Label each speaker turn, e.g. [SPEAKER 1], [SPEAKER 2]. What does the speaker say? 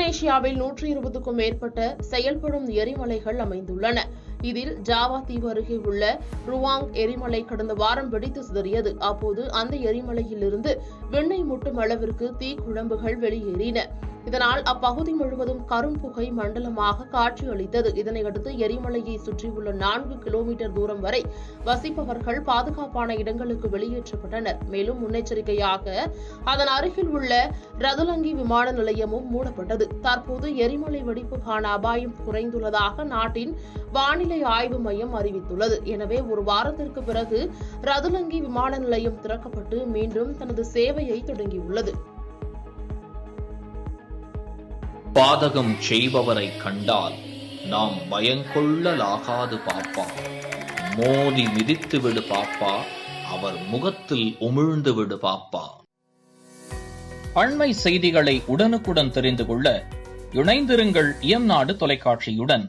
[SPEAKER 1] இந்தோனேஷியாவில் 120க்கும் மேற்பட்ட செயல்படும் எரிமலைகள் அமைந்துள்ளன. இதில் ஜாவா தீவு அருகே உள்ள ருவாங் எரிமலை கடந்த வாரம் வெடித்து சிதறியது. அப்போது அந்த எரிமலையிலிருந்து விண்ணை முட்டும் அளவிற்கு தீக்குழம்புகள் வெளியேறின. இதனால் அப்பகுதி முழுவதும் கரும்புகை மண்டலமாக காட்சியளித்தது. இதனையடுத்து எரிமலையை சுற்றியுள்ள 4 கிலோமீட்டர் தூரம் வரை வசிப்பவர்கள் பாதுகாப்பான இடங்களுக்கு வெளியேற்றப்பட்டனர். மேலும் முன்னெச்சரிக்கையாக அதன் அருகில் உள்ள ரதுலங்கி விமான நிலையமும் மூடப்பட்டது. தற்போது எரிமலை வெடிப்புக்கான அபாயம் குறைந்துள்ளதாக நாட்டின் வானிலை ஆய்வு மையம் அறிவித்துள்ளது. எனவே ஒரு வாரத்திற்கு பிறகு ரதுலங்கி விமான நிலையம் திறக்கப்பட்டு மீண்டும் தனது சேவையை தொடங்கியுள்ளது.
[SPEAKER 2] பாதகம் செய்பவரை கண்டால் நாம் பயங்கொள்ளலாகாது பாப்பா. மோதி மிதித்து விடு பாப்பா, அவர் முகத்தில் உமிழ்ந்து விடு பாப்பா. அண்மை செய்திகளை உடனுக்குடன் தெரிந்து கொள்ள இணைந்திருங்கள் இயம்நாடு தொலைக்காட்சியுடன்.